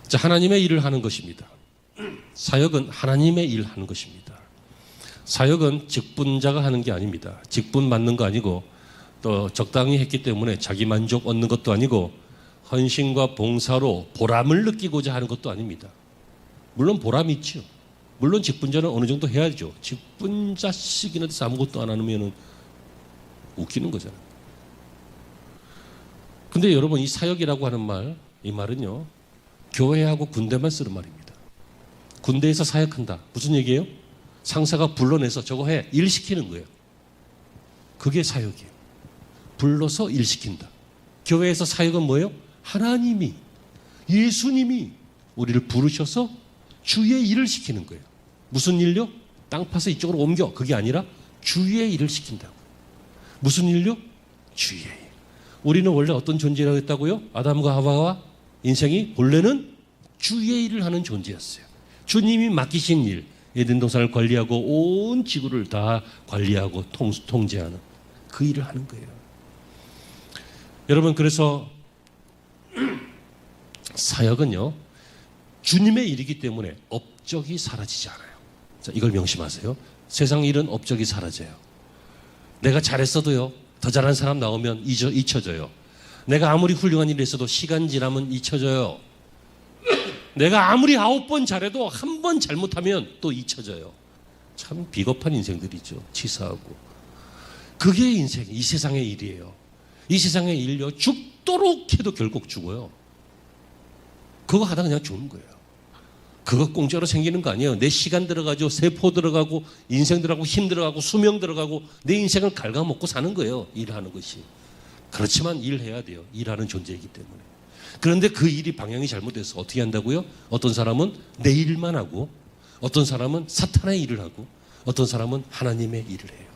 자, 하나님의 일을 하는 것입니다. 사역은 하나님의 일을 하는 것입니다. 사역은 직분자가 하는 게 아닙니다. 직분 받는 거 아니고 또 적당히 했기 때문에 자기 만족 얻는 것도 아니고 헌신과 봉사로 보람을 느끼고자 하는 것도 아닙니다. 물론 보람이 있죠. 물론 직분자는 어느 정도 해야죠. 직분자식이나 돼서 아무것도 안 하면 웃기는 거잖아요. 근데 여러분, 이 사역이라고 하는 말, 이 말은요, 교회하고 군대만 쓰는 말입니다. 군대에서 사역한다. 무슨 얘기예요? 상사가 불러내서 저거 해. 일 시키는 거예요. 그게 사역이에요. 불러서 일 시킨다. 교회에서 사역은 뭐예요? 하나님이, 예수님이 우리를 부르셔서 주의 일을 시키는 거예요. 무슨 일요? 땅 파서 이쪽으로 옮겨. 그게 아니라 주의 일을 시킨다고. 무슨 일요? 주의 일. 우리는 원래 어떤 존재라고 했다고요? 아담과 하와와 인생이 본래는 주의 일을 하는 존재였어요. 주님이 맡기신 일, 에덴 동산을 관리하고 온 지구를 다 관리하고 통제하는 그 일을 하는 거예요. 여러분, 그래서 사역은요, 주님의 일이기 때문에 업적이 사라지지 않아요. 자, 이걸 명심하세요. 세상 일은 업적이 사라져요. 내가 잘했어도요, 더 잘하는 사람 나오면 잊혀져요. 내가 아무리 훌륭한 일을 했어도 시간 지나면 잊혀져요. 내가 아무리 9번 잘해도 한 번 잘못하면 또 잊혀져요. 참 비겁한 인생들이죠. 치사하고. 그게 인생, 이 세상의 일이에요. 이 세상의 일요, 죽도록 해도 결국 죽어요. 그거 하다 그냥 죽는 거예요. 그거 공짜로 생기는 거 아니에요. 내 시간 들어가죠. 세포 들어가고 인생 들어가고 힘 들어가고 수명 들어가고 내 인생을 갉아먹고 사는 거예요. 일하는 것이. 그렇지만 일해야 돼요. 일하는 존재이기 때문에. 그런데 그 일이 방향이 잘못돼서 어떻게 한다고요? 어떤 사람은 내 일만 하고, 어떤 사람은 사탄의 일을 하고, 어떤 사람은 하나님의 일을 해요.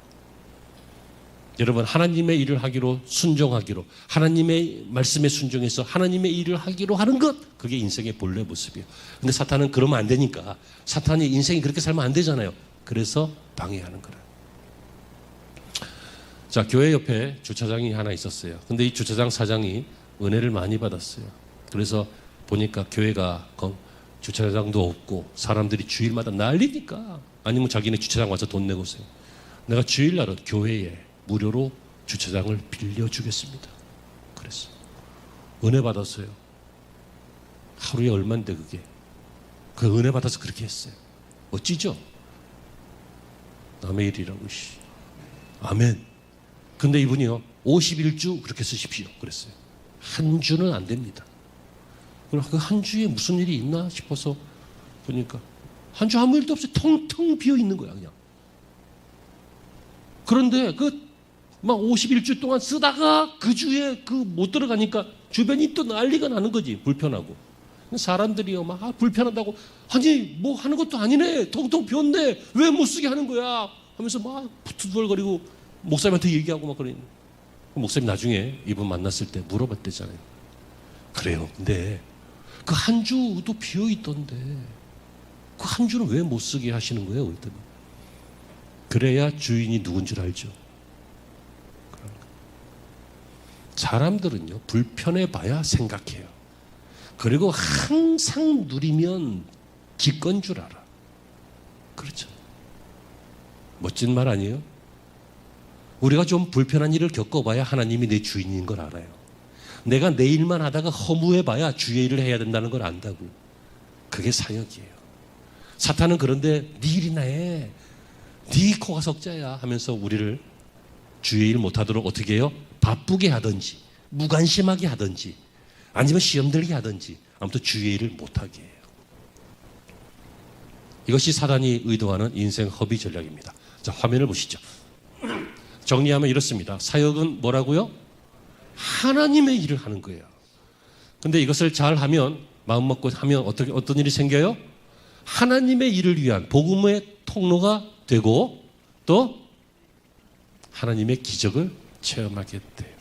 여러분, 하나님의 일을 하기로 순종하기로, 하나님의 말씀에 순종해서 하나님의 일을 하기로 하는 것, 그게 인생의 본래 모습이에요. 근데 사탄은 그러면 안 되니까, 사탄이 인생이 그렇게 살면 안 되잖아요. 그래서 방해하는 거예요. 자, 교회 옆에 주차장이 하나 있었어요. 근데 이 주차장 사장이 은혜를 많이 받았어요. 그래서 보니까 교회가 주차장도 없고 사람들이 주일마다 난리니까, 아니면 자기네 주차장 와서 돈 내고 오세요. 내가 주일날은 교회에 무료로 주차장을 빌려주겠습니다. 그랬어요. 은혜 받았어요. 하루에 얼마인데 그게. 그 은혜 받아서 그렇게 했어요. 멋지죠? 남의 일이라고. 아멘. 근데 이분이요, 51주 그렇게 쓰십시오 그랬어요. 한 주는 안 됩니다. 그럼 그 한 주에 무슨 일이 있나 싶어서 보니까 한 주 아무 일도 없이 텅텅 비어 있는 거야 그냥. 그런데 막 51주 동안 쓰다가 그 주에 못 들어가니까 주변이 또 난리가 나는 거지. 불편하고. 사람들이요, 막 불편하다고, 아니 뭐 하는 것도 아니네, 텅텅 비었네, 왜 못 쓰게 하는 거야 하면서 막 투덜거리고 목사님한테 얘기하고 막 그러는. 목사님 나중에 이분 만났을 때 물어봤대잖아요. 그래요. 근데 그 한 주도 비어 있던데 그 한 주는 왜 못 쓰게 하시는 거예요? 그랬더니 그래야 주인이 누군 줄 알죠. 사람들은요, 불편해 봐야 생각해요. 그리고 항상 누리면 기꺼인 줄 알아. 그렇죠. 멋진 말 아니에요? 우리가 좀 불편한 일을 겪어봐야 하나님이 내 주인인 걸 알아요. 내가 내 일만 하다가 허무해봐야 주의 일을 해야 된다는 걸 안다고. 그게 사역이에요. 사탄은 그런데 네 일이나 해, 네 코가 석자야 하면서 우리를 주의 일 못하도록 어떻게 해요? 바쁘게 하든지 무관심하게 하든지 아니면 시험 들게 하든지 아무튼 주의 일을 못하게 해요. 이것이 사단이 의도하는 인생 허비 전략입니다. 자, 화면을 보시죠. 정리하면 이렇습니다. 사역은 뭐라고요? 하나님의 일을 하는 거예요. 근데 이것을 잘 하면, 마음 먹고 하면 어떤 일이 생겨요? 하나님의 일을 위한 복음의 통로가 되고 또 하나님의 기적을 체험하게 돼요.